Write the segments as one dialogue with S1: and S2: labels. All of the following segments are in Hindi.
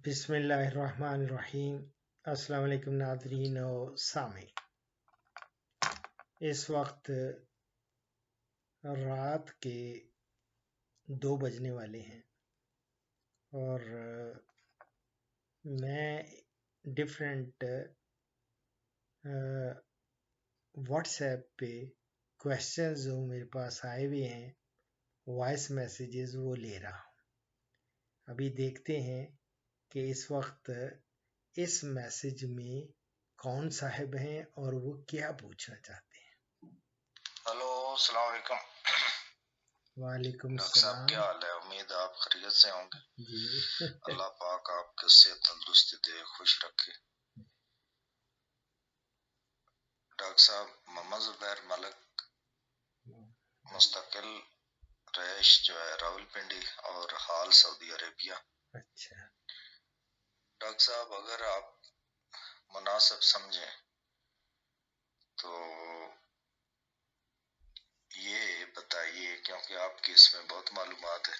S1: बिस्मिल्लाहिर्रहमानिर्रहीम। अस्सलाम वालेकुम नाज़रीन और सामीन। इस वक्त रात के 2 बजने वाले हैं और मैं डिफरेंट व्हाट्सएप पे क्वेश्चंस जो मेरे पास आए हुए हैं, वॉइस मैसेजेस वो ले रहा हूँ। अभी देखते हैं कि इस वक्त इस मैसेज में कौन साहिब हैं और वो क्या पूछना चाहते हैं।
S2: हेलो, अस्सलाम वालेकुम।
S1: वालेकुम
S2: डॉक्टर साहब,
S1: सलाम।
S2: क्या हाल है? उम्मीद है आप खैरियत से होंगे।
S1: जी
S2: अल्लाह पाक आपको सेहत तंदुरुस्ती दे, खुश रखे। डॉक्टर साहब, मोहम्मद जुबैर मलिक, मुस्तकिल रैश जो है रावलपिंडी और हाल सऊदी अरेबिया।
S1: अच्छा,
S2: डॉक्टर साहब, अगर आप मुनासिब समझें तो ये बताइए, क्योंकि आपकी इसमें बहुत मालूमात है,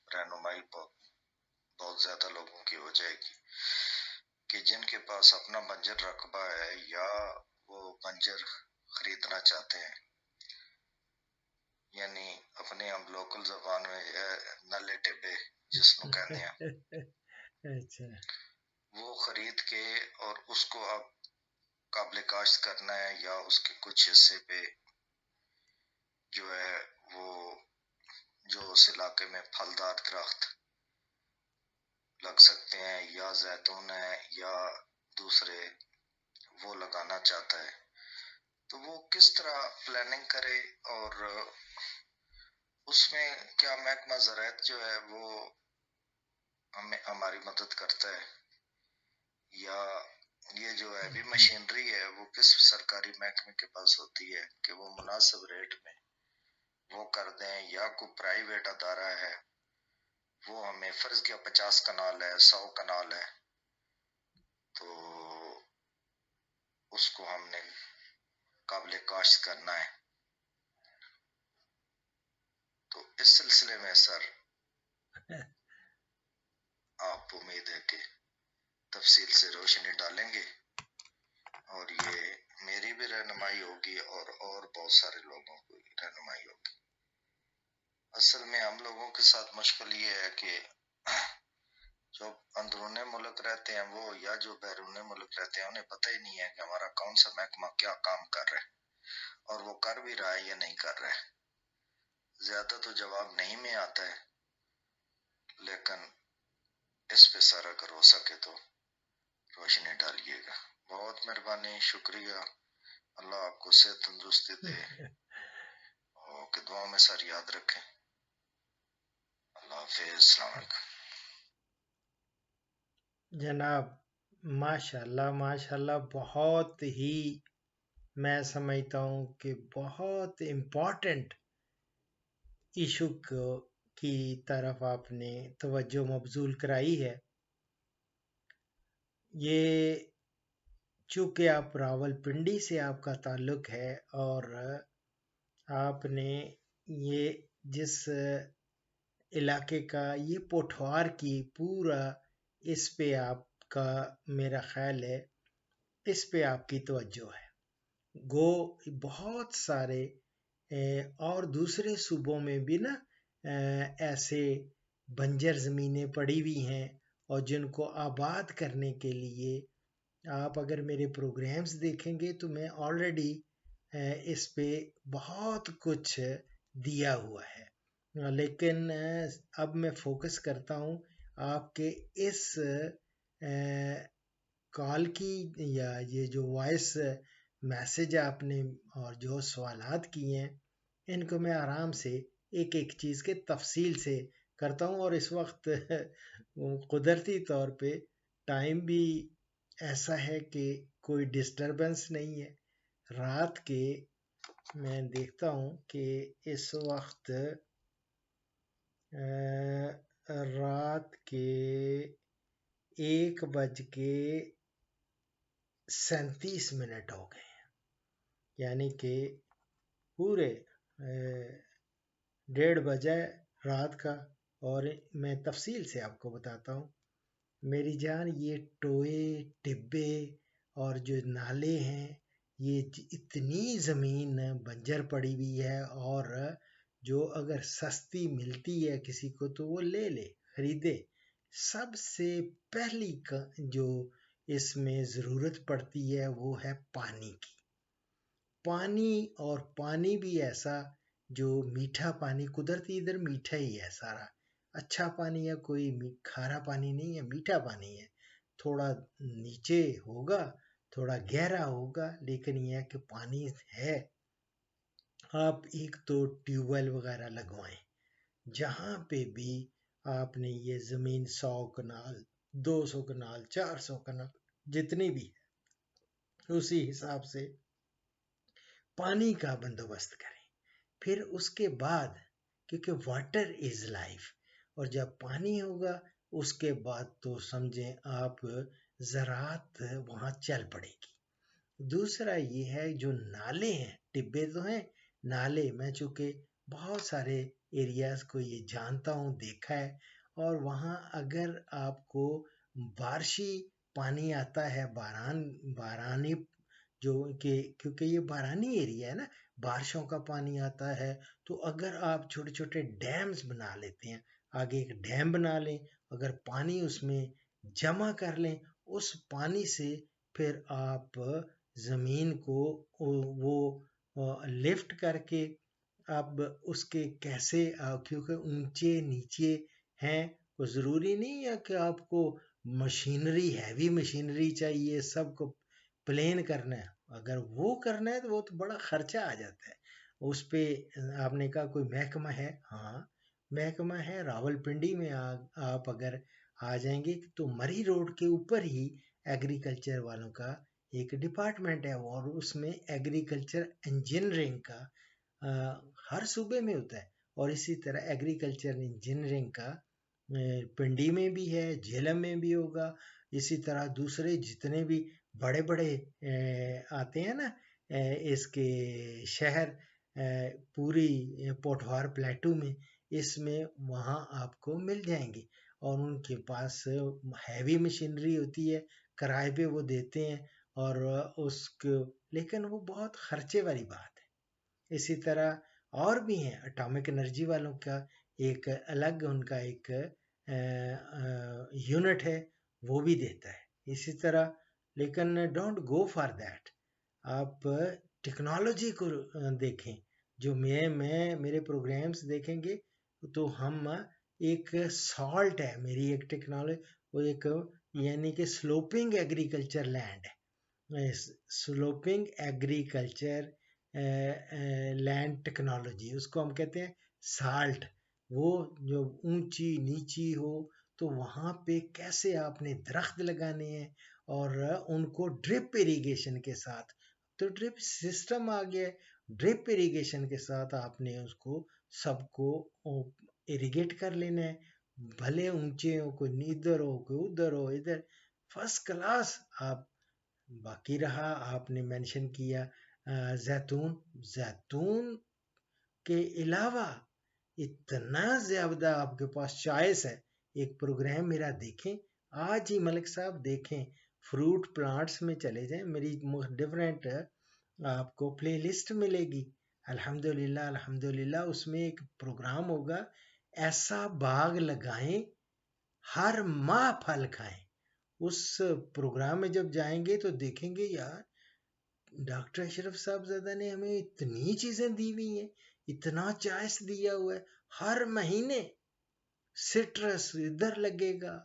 S2: रहनुमाई बहुत ज्यादा लोगों की हो जाएगी कि जिनके पास अपना बंजर रकबा है या वो बंजर खरीदना चाहते हैं, यानी अपने हम लोकल जबान में नले टिब्बे जिसको कहते हैं,
S1: अच्छा,
S2: वो खरीद के और उसको अब काबिल काश्त करना है या उसके कुछ हिस्से पे जो है वो जो उस इलाके में फलदार दरख्त लग सकते हैं या जैतून है या दूसरे वो लगाना चाहता है, तो वो किस तरह प्लानिंग करे और उसमें क्या महकमा ज़राअत जो है वो हमें हमारी मदद करता है, या ये जो है भी मशीनरी है वो किस सरकारी महकमे के पास होती है कि वो मुनासिब रेट में वो कर दें, या कोई प्राइवेट अदारा है वो हमें फर्ज किया 50 कनाल है 100 कनाल है तो उसको हमने काबिल काश्त करना है। तो इस सिलसिले में सर आप उम्मीद है कि तफसील से रोशनी डालेंगे और ये मेरी भी रहनुमाई होगी और बहुत सारे लोगों की रहनुमाई होगी। असल में हम लोगों के साथ मुश्किल ये है कि जो अंदरूने मुल्क रहते हैं वो या जो बैरूने मुल्क रहते हैं उन्हें पता ही नहीं है कि हमारा कौन सा महकमा क्या काम कर रहा है और वो कर भी रहा है या नहीं कर रहा है। ज्यादा तो जवाब नहीं में आता है, लेकिन इस पे सर अगर हो सके तो रोशनी डालिएगा। बहुत मेहरबानी, शुक्रिया। अल्लाह आपको सेहत तंदुरुस्ती दे और कि दुआ में सर याद रखें। अल्लाह हाफिज, अस्सलाम वालेकुम।
S1: जनाब, माशाल्लाह माशाल्लाह, बहुत ही मैं समझता हूँ कि बहुत इम्पोर्टेंट इशू की तरफ आपने तवज्जो मबजूल कराई है। ये चूँकि आप रावलपिंडी से आपका ताल्लुक़ है और आपने ये जिस इलाके का ये पोठवार की पूरा इस पे आपका मेरा ख़्याल है इस पे आपकी तवज्जो है। गो बहुत सारे और दूसरे सूबों में भी ना ऐसे बंजर ज़मीनें पड़ी हुई हैं और जिनको आबाद करने के लिए आप अगर मेरे प्रोग्राम्स देखेंगे तो मैं ऑलरेडी इस पे बहुत कुछ दिया हुआ है, लेकिन अब मैं फोकस करता हूँ आपके इस कॉल की या ये जो वॉइस मैसेज आपने और जो सवालात किए हैं इनको मैं आराम से एक एक चीज़ के तफसील से करता हूँ। और इस वक्त कुदरती तौर पे टाइम भी ऐसा है कि कोई डिस्टरबेंस नहीं है रात के। मैं देखता हूँ कि इस वक्त रात के 1:37 हो गए हैं, यानी कि पूरे 1:30 बजे रात का। और मैं तफसील से आपको बताता हूँ मेरी जान, ये टोए टिब्बे और जो नाले हैं, ये इतनी ज़मीन बंजर पड़ी हुई है, और जो अगर सस्ती मिलती है किसी को तो वो ले ले, खरीदे। सबसे पहली जो इसमें ज़रूरत पड़ती है वो है पानी की। पानी, और पानी भी ऐसा जो मीठा पानी, कुदरती इधर मीठा ही है सारा। अच्छा पानी है, कोई खारा पानी नहीं है, मीठा पानी है। थोड़ा नीचे होगा, थोड़ा गहरा होगा, लेकिन यह है कि पानी है। आप एक तो ट्यूबवेल वगैरह लगवाएं, जहां पे भी आपने ये जमीन 100 कनाल, 200 कनाल, 400 कनाल, जितनी भी है, उसी हिसाब से पानी का बंदोबस्त करें। फिर उसके बाद, क्योंकि वाटर इज लाइफ, और जब पानी होगा उसके बाद तो समझें आप ज़राअत वहाँ चल पड़ेगी। दूसरा ये है, जो नाले हैं, टिब्बे तो हैं, नाले मैं चूंकि बहुत सारे एरियाज को ये जानता हूँ, देखा है, और वहाँ अगर आपको बारिशी पानी आता है, बारानी, जो कि क्योंकि ये बारानी एरिया है ना, बारिशों का पानी आता है, तो अगर आप छोटे छोटे डैम्स बना लेते हैं, आगे एक डैम बना लें, अगर पानी उसमें जमा कर लें, उस पानी से फिर आप जमीन को वो लिफ्ट करके, अब उसके कैसे, क्योंकि ऊंचे नीचे हैं, तो जरूरी नहीं है कि आपको मशीनरी, हैवी मशीनरी चाहिए, सबको प्लेन करना है। अगर वो करना है तो वो तो बड़ा खर्चा आ जाता है उस पे। आपने कहा कोई महकमा है, हाँ महकमा है रावलपिंडी में। आप अगर आ जाएंगे तो मरी रोड के ऊपर ही एग्रीकल्चर वालों का एक डिपार्टमेंट है, और उसमें एग्रीकल्चर इंजीनियरिंग का हर सूबे में होता है, और इसी तरह एग्रीकल्चर इंजीनियरिंग का पिंडी में भी है, झेलम में भी होगा। इसी तरह दूसरे जितने भी बड़े बड़े आते हैं ना, इसके शहर, पूरी पोठवार प्लेटू में, इसमें वहाँ आपको मिल जाएंगे, और उनके पास हैवी मशीनरी होती है, किराए पे वो देते हैं, और उसको, लेकिन वो बहुत खर्चे वाली बात है। इसी तरह और भी हैं, एटॉमिक एनर्जी वालों का एक अलग उनका एक यूनिट है, वो भी देता है। इसी तरह, लेकिन डोंट गो फॉर दैट। आप टेक्नोलॉजी को देखें। जो मैं मेरे प्रोग्राम्स देखेंगे तो हम एक सॉल्ट है मेरी एक टेक्नोलॉजी, वो एक, यानी कि स्लोपिंग एग्रीकल्चर लैंड है, स्लोपिंग एग्रीकल्चर लैंड टेक्नोलॉजी, उसको हम कहते हैं साल्ट। वो जो ऊंची नीची हो, तो वहां पे कैसे आपने दरख्त लगाने हैं, और उनको ड्रिप इरिगेशन के साथ, तो ड्रिप सिस्टम आ गया है, ड्रिप इरिगेशन के साथ आपने उसको सबको इरिगेट कर लेना है, भले ऊंचे हो, कोई इधर हो, कोई उधर हो, इधर फर्स्ट क्लास आप। बाकी रहा, आपने मेंशन किया जैतून, जैतून के अलावा इतना ज्यादा आपके पास चॉइस है। एक प्रोग्राम मेरा देखें, आज ही मलिक साहब देखें, फ्रूट प्लांट्स में चले जाएं, मेरी डिफरेंट आपको प्लेलिस्ट मिलेगी। अल्हम्दुलिल्लाह अल्हम्दुलिल्लाह, उसमें एक प्रोग्राम होगा, ऐसा बाग लगाएं हर माह फल खाएं। उस प्रोग्राम में जब जाएंगे तो देखेंगे, यार डॉक्टर अशरफ साहबजादा ने हमें इतनी चीजें दी हुई हैं, इतना चॉइस दिया हुआ है। हर महीने सिट्रस इधर लगेगा,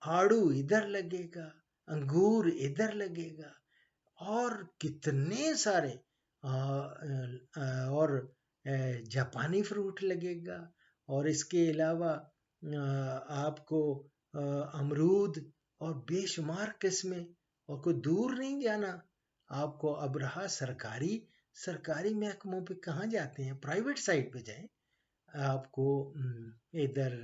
S1: आड़ू इधर लगेगा, अंगूर इधर लगेगा, और कितने सारे और जापानी फ्रूट लगेगा, और इसके अलावा आपको अमरूद और बेशुमार किस्में, और कोई दूर नहीं जाना आपको। अब रहा सरकारी, सरकारी महकमों पे कहाँ जाते हैं, प्राइवेट साइड पे जाएं। आपको इधर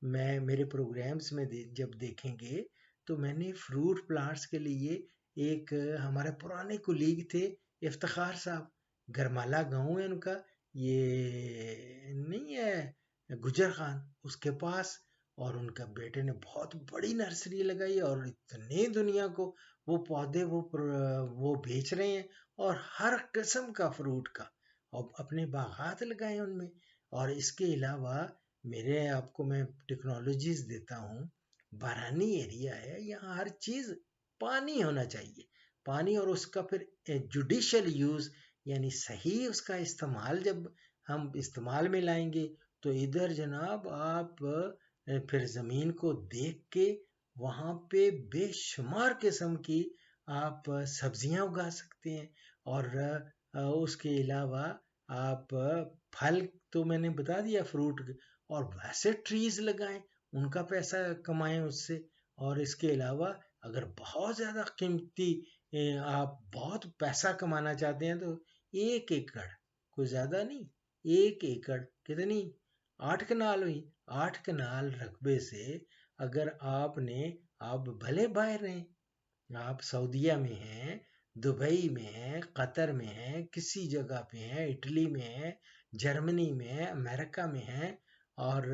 S1: मैं मेरे प्रोग्राम्स में जब देखेंगे, तो मैंने फ्रूट प्लांट्स के लिए एक हमारे पुराने कुलीग थे, इफ्तिखार साहब, गरमाला गांव है उनका, ये नहीं है गुजर खान, उसके पास और उनका बेटे ने बहुत बड़ी नर्सरी लगाई और इतने दुनिया को वो पौधे वो बेच रहे हैं, और हर किस्म का फ्रूट का, और अपने बागात लगाए उनमें। और इसके अलावा मेरे आपको मैं टेक्नोलॉजीज देता हूँ। बारानी एरिया है, यहाँ हर चीज पानी होना चाहिए, पानी, और उसका फिर जुडिशियल यूज, यानी सही उसका इस्तेमाल जब हम इस्तेमाल में लाएंगे, तो इधर जनाब आप फिर ज़मीन को देख के वहाँ पे बेशुमार किस्म की आप सब्जियां उगा सकते हैं। और उसके अलावा आप फल तो मैंने बता दिया, फ्रूट, और वैसे ट्रीज लगाएं, उनका पैसा कमाएं उससे। और इसके अलावा अगर बहुत ज़्यादा कीमती आप बहुत पैसा कमाना चाहते हैं, तो 1 एकड़, कोई ज़्यादा नहीं, 1 एकड़ कितनी, 8 कनाल हुई, 8 कनाल रकबे से अगर आपने, आप भले बाहर रहें, आप सऊदीया में हैं, दुबई में हैं, कतर में हैं, किसी जगह पे हैं, इटली में हैं, जर्मनी में हैं, अमेरिका में हैं, और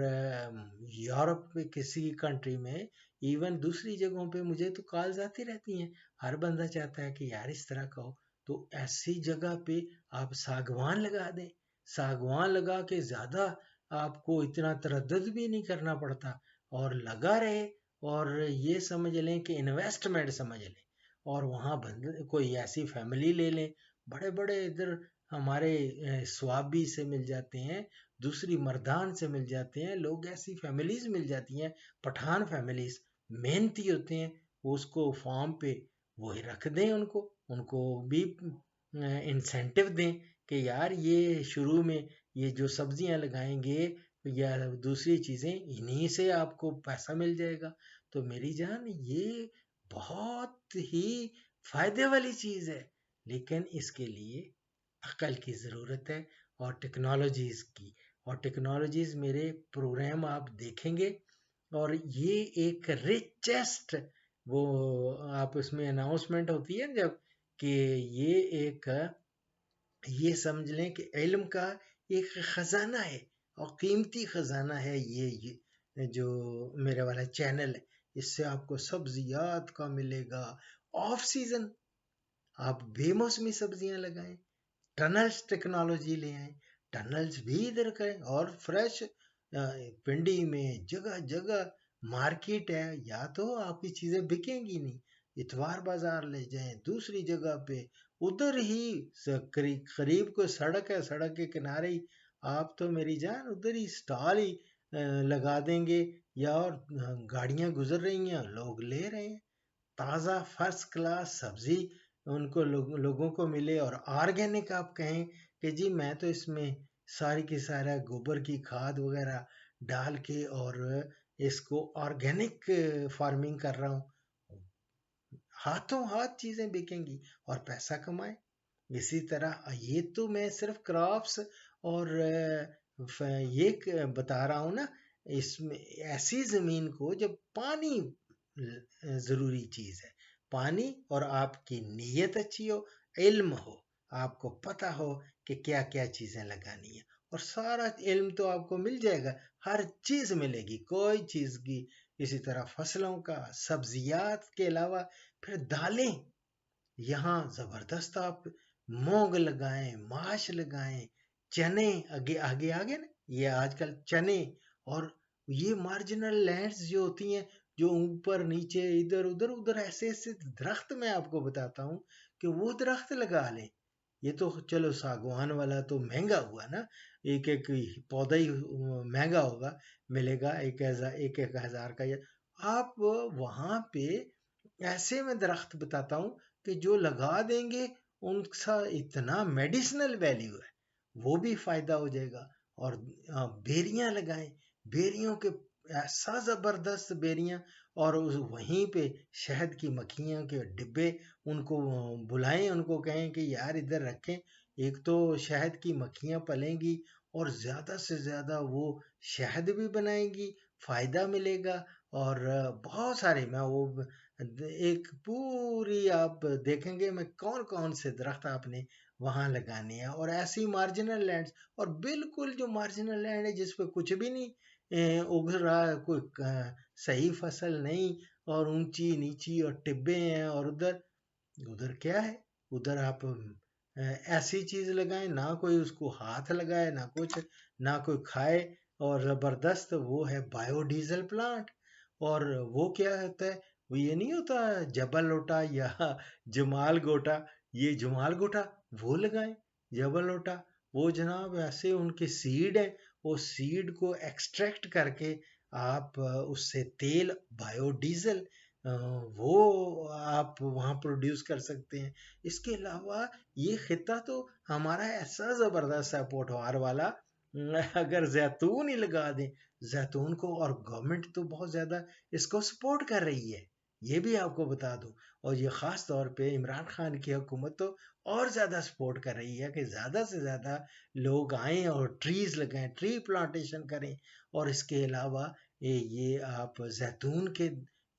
S1: यूरोप में किसी कंट्री में, इवन दूसरी जगहों पे मुझे तो कॉल्स आती रहती हैं। हर बंदा चाहता है कि यार इस तरह का हो, तो ऐसी जगह पे आप सागवान लगा दें। सागवान लगा के ज़्यादा आपको इतना तरद्दुद भी नहीं करना पड़ता, और लगा रहे, और ये समझ लें कि इन्वेस्टमेंट समझ लें। और वहाँ बंद कोई ऐसी फैमिली ले लें, बड़े बड़े इधर हमारे स्वाबी से मिल जाते हैं, दूसरी मर्दान से मिल जाते हैं लोग, ऐसी फैमिलीज मिल जाती हैं, पठान फैमिलीज, मेहनती होते हैं, वो उसको फॉर्म पे वही रख दें, उनको उनको भी इंसेंटिव दें कि यार ये शुरू में ये जो सब्जियां लगाएंगे या दूसरी चीजें, इन्हीं से आपको पैसा मिल जाएगा। तो मेरी जान, ये बहुत ही फायदे वाली चीज है, लेकिन इसके लिए अकल की ज़रूरत है, और टेक्नोलॉजीज़ की। और टेक्नोलॉजीज़ मेरे प्रोग्राम आप देखेंगे, और ये एक रिचेस्ट, वो आप उसमें अनाउंसमेंट होती है जब, कि ये एक, ये समझ लें कि इल्म का एक खजाना है, और कीमती खजाना है ये जो मेरे वाला चैनल है। इससे आपको सब्जियात का मिलेगा, ऑफ सीजन आप बेमौसमी सब्जियां लगाएं, टनल्स टेक्नोलॉजी ले आए, टनल्स भी इधर करें, और फ्रेश पिंडी में जगह जगह मार्केट है, या तो आपकी चीजें बिकेंगी नहीं, इतवार बाजार ले जाएं, दूसरी जगह पे उधर ही करीब को सड़क है, सड़क के किनारे ही आप तो मेरी जान उधर ही स्टॉल ही लगा देंगे, या और गाड़ियां गुजर रही हैं, लोग ले रहे हैं, ताज़ा फर्स्ट क्लास सब्जी उनको लोगों को मिले। और ऑर्गेनिक आप कहें कि जी मैं तो इसमें सारी की सारा गोबर की खाद वगैरह डाल के और इसको ऑर्गेनिक फार्मिंग कर रहा हूँ, हाथों हाथ चीजें बिकेंगी और पैसा कमाए। इसी तरह ये तो मैं सिर्फ क्रॉप्स और ये बता रहा हूँ ना, इसमें ऐसी जमीन को जब पानी जरूरी चीज है, पानी, और आपकी नीयत अच्छी हो, इल्म हो, आपको पता हो कि क्या क्या चीजें लगानी है, और सारा इल्म तो आपको मिल जाएगा, हर चीज मिलेगी, कोई चीज की। इसी तरह फसलों का, सब्जियात के अलावा फिर दालें, यहाँ जबरदस्त आप मूंग लगाएं, माश लगाएं, चने, आगे आगे आगे ना, ये आजकल चने, और ये मार्जिनल लैंड्स जो होती हैं, जो ऊपर नीचे इधर उधर उधर ऐसे ऐसे दरख्त, मैं आपको बताता हूँ कि वो दरख्त लगा लें। ये तो चलो सागवान वाला तो महंगा हुआ ना, एक एक पौधा ही महंगा होगा, मिलेगा 1,000 का। या आप वहां पे, ऐसे में दरख्त बताता हूँ कि जो लगा देंगे उनका इतना मेडिसिनल वैल्यू है, वो भी फायदा हो जाएगा। और बेरियां लगाएं, बेरियों के ऐसा जबरदस्त बेरियां, और वहीं पे शहद की मक्खियां के डिब्बे, उनको बुलाएं, उनको कहें कि यार इधर रखें, एक तो शहद की मक्खियां पलेंगी, और ज्यादा से ज्यादा वो शहद भी बनाएंगी, फायदा मिलेगा। और बहुत सारे, मैं वो एक पूरी आप देखेंगे मैं कौन कौन से दरख्त आपने वहां लगाने हैं। और ऐसी मार्जिनल लैंड्स, और बिल्कुल जो मार्जिनल लैंड है जिस पे कुछ भी नहीं, उग रहा है, कोई सही फसल नहीं, और ऊंची नीची और टिब्बे हैं, और उधर उधर क्या है, उधर आप ऐसी चीज लगाएं, ना कोई उसको हाथ लगाए, ना कुछ, ना कोई खाए, और जबरदस्त वो है बायोडीजल प्लांट। और वो क्या होता है, वो ये नहीं होता जबल लोटा या जमाल गोटा, ये जमाल गोटा वो लगाएं, जबल लोटा वो जनाब ऐसे उनके सीड है, वो सीड को एक्सट्रैक्ट करके आप उससे तेल बायोडीजल वो आप वहाँ प्रोड्यूस कर सकते हैं। इसके अलावा ये खिता तो हमारा ऐसा ज़बरदस्त है पोठवार वाला, अगर जैतून ही लगा दें, जैतून को, और गवर्नमेंट तो बहुत ज़्यादा इसको सपोर्ट कर रही है, ये भी आपको बता दूं। और ये ख़ास तौर पे इमरान खान की हुकूमत तो और ज़्यादा सपोर्ट कर रही है कि ज़्यादा से ज़्यादा लोग आएं और ट्रीज लगाएं, ट्री प्लांटेशन करें। और इसके अलावा ये आप जैतून के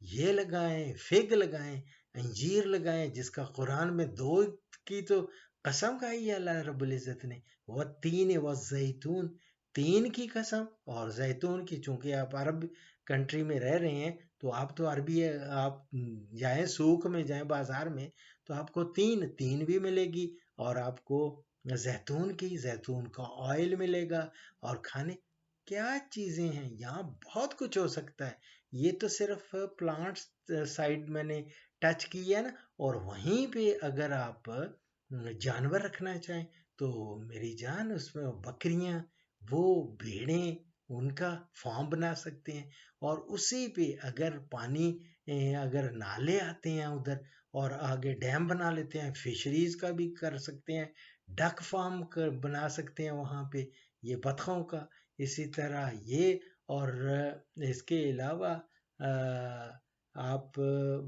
S1: ये लगाएं, फिग लगाएं, अंजीर लगाएं, जिसका कुरान में दो की तो कसम खाई है अल्लाह रब्बुल इज़्ज़त ने, वह तीन व जैतून, तीन की कसम और जैतून की। चूंकि आप अरब कंट्री में रह रहे हैं तो आप तो अरबी है, आप जाएं सूक में, जाएं बाजार में, तो आपको तीन तीन भी मिलेगी, और आपको जैतून की, जैतून का ऑयल मिलेगा। और खाने क्या चीजें हैं यहाँ, बहुत कुछ हो सकता है। ये तो सिर्फ प्लांट्स साइड मैंने टच की है ना। और वहीं पे अगर आप जानवर रखना चाहें तो मेरी जान उसमें बकरियां, वो भेड़ें, उनका फार्म बना सकते हैं। और उसी पे अगर पानी अगर नाले आते हैं उधर, और आगे डैम बना लेते हैं, फिशरीज का भी कर सकते हैं, डक फार्म बना सकते हैं वहाँ पे, ये बतखों का। इसी तरह ये, और इसके अलावा आप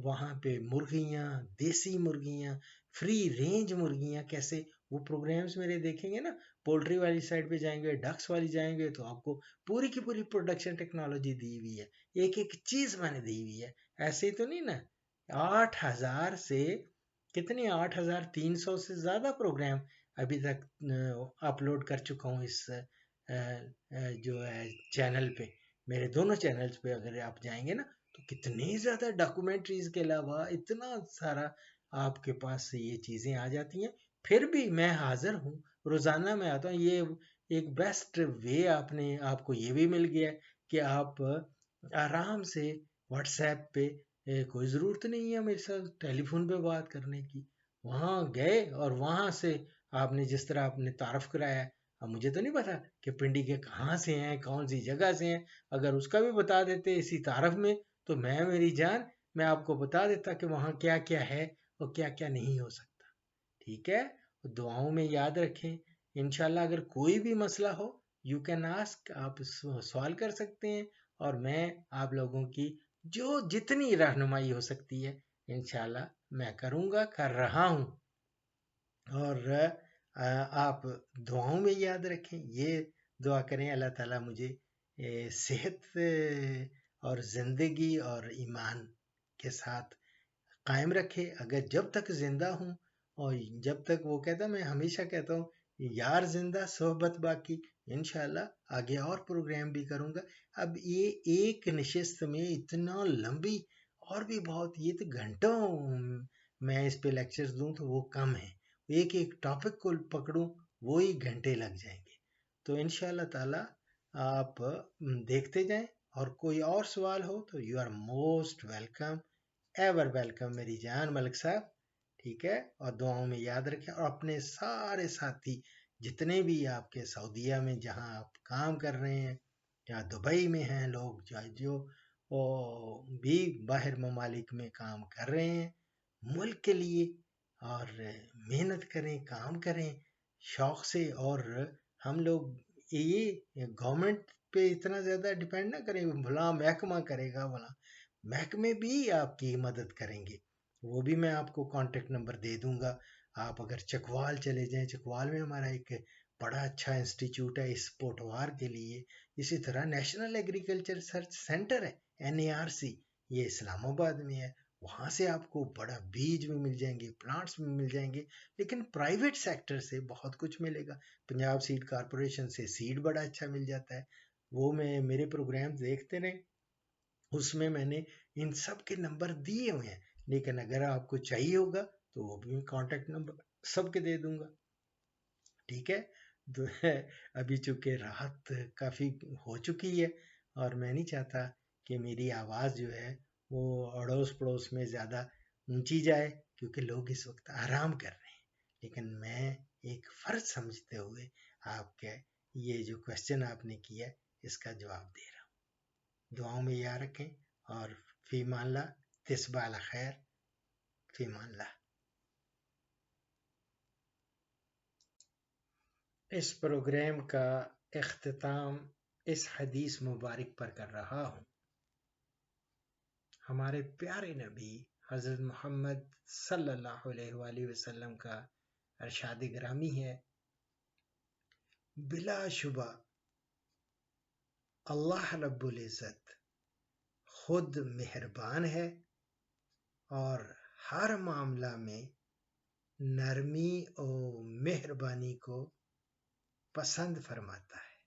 S1: वहाँ पे मुर्गियाँ, देसी मुर्गियाँ, फ्री रेंज मुर्गियाँ, कैसे वो प्रोग्राम्स मेरे देखेंगे ना, पोल्ट्री वाली साइड पे जाएंगे, डक्स वाली जाएंगे, तो आपको पूरी की पूरी प्रोडक्शन टेक्नोलॉजी दी हुई है, एक एक चीज मैंने दी हुई है। ऐसे ही तो नहीं ना, 8,000 से कितने, 8,300 से ज्यादा प्रोग्राम अभी तक अपलोड कर चुका हूँ इस जो है चैनल पे। मेरे दोनों चैनल्स पे अगर आप जाएंगे ना, तो कितनी ज्यादा डॉक्यूमेंट्रीज के अलावा इतना सारा आपके पास से ये चीजें आ जाती हैं। फिर भी मैं हाजिर हूँ, रोजाना मैं आता हूँ। ये एक बेस्ट वे आपने, आपको ये भी मिल गया कि आप आराम से व्हाट्सएप पे, कोई ज़रूरत नहीं है मेरे साथ टेलीफोन पे बात करने की। वहाँ गए और वहाँ से आपने जिस तरह आपने तारफ़ कराया, अब मुझे तो नहीं पता कि पिंडी के कहाँ से हैं, कौन सी जगह से हैं। अगर उसका भी बता देते इसी तारफ़ में, तो मैं, मेरी जान, मैं आपको बता देता कि वहाँ क्या क्या है और क्या क्या नहीं हो सकता। ठीक है, दुआओं में याद रखें। इंशाल्लाह अगर कोई भी मसला हो, यू कैन आस्क, आप सवाल कर सकते हैं, और मैं आप लोगों की जो जितनी रहनुमाई हो सकती है इंशाल्लाह मैं करूँगा, कर रहा हूँ। और आप दुआओं में याद रखें, ये दुआ करें अल्लाह ताला मुझे सेहत और ज़िंदगी और ईमान के साथ कायम रखे, अगर जब तक जिंदा हूँ। और जब तक, वो कहता, मैं हमेशा कहता हूँ, यार जिंदा सोहबत बाकी। इंशाल्लाह आगे और प्रोग्राम भी करूँगा। अब ये एक नशिस्त में इतना लंबी, और भी बहुत, ये तो घंटों मैं इस पे लेक्चर्स दूं तो वो कम है, एक एक टॉपिक को पकड़ूं वो ही घंटे लग जाएंगे। तो इंशाल्लाह ताला आप देखते जाएं, और कोई और सवाल हो तो you are most welcome, ever welcome मेरी जान मलिक साहब। ठीक है, और दुआओं में याद रखें, और अपने सारे साथी जितने भी आपके सऊदीया में जहां आप काम कर रहे हैं, या दुबई में हैं लोग, जो वो भी बाहर ममालिक में काम कर रहे हैं मुल्क के लिए, और मेहनत करें, काम करें शौक से। और हम लोग ये गवर्नमेंट पे इतना ज़्यादा डिपेंड ना करें, भला महकमा करेगा, भला महकमे भी आपकी मदद करेंगे। वो भी मैं आपको कांटेक्ट नंबर दे दूंगा। आप अगर चकवाल चले जाएं, चकवाल में हमारा एक बड़ा अच्छा इंस्टीट्यूट है इस पोटवार के लिए। इसी तरह नेशनल एग्रीकल्चर रिसर्च सेंटर है, NARC, ये इस्लामाबाद में है। वहाँ से आपको बड़ा बीज भी मिल जाएंगे, प्लांट्स भी मिल जाएंगे। लेकिन प्राइवेट सेक्टर से बहुत कुछ मिलेगा। पंजाब सीड कारपोरेशन से सीड बड़ा अच्छा मिल जाता है। वो मैं मेरे प्रोग्राम देखते रहे, उसमें मैंने इन सब के नंबर दिए हुए हैं, लेकिन अगर आपको चाहिए होगा तो वो भी मैं कॉन्टैक्ट नंबर सबके दे दूंगा। ठीक है, तो अभी चूंकि रात काफ़ी हो चुकी है और मैं नहीं चाहता कि मेरी आवाज़ जो है वो अड़ोस पड़ोस में ज़्यादा ऊंची जाए, क्योंकि लोग इस वक्त आराम कर रहे हैं। लेकिन मैं एक फ़र्ज समझते हुए आपके ये जो क्वेश्चन आपने किया है, इसका जवाब दे रहा हूँ। दुआओं में याद रखें और फ़ीमान ला, तिस्बा अला खैर, फ़ीमान ला। इस प्रोग्राम का इख्तिताम इस हदीस मुबारक पर कर रहा हूँ। हमारे प्यारे नबी हज़रत मोहम्मद सल्लल्लाहु अलैहि वसल्लम का इरशाद गिरामी है, बिलाशुबा अल्लाह रब्बुल इज़्ज़त खुद मेहरबान है और हर मामला में नरमी और मेहरबानी को पसंद फरमाता है।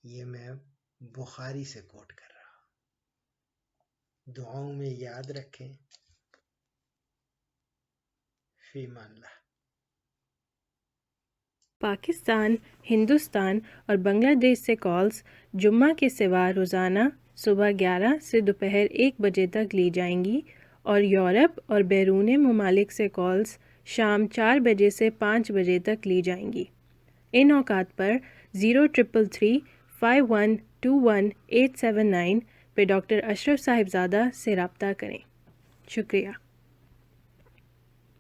S1: ये मैं बुखारी से कोट कर रहा हूँ। दुआओं में याद रखें। फीमानल्लाह।
S3: पाकिस्तान, हिंदुस्तान और बांग्लादेश से कॉल्स जुम्मा के सिवा रोज़ाना सुबह 11 से दोपहर 1 बजे तक ली जाएंगी और यूरोप और बैरून ममालिक से कॉल्स शाम 4 बजे से 5 बजे तक ली जाएंगी। इन औकात पर 0333 5121 879 पे डॉक्टर अशरफ साहिबजादा से रब्ता करें। शुक्रिया।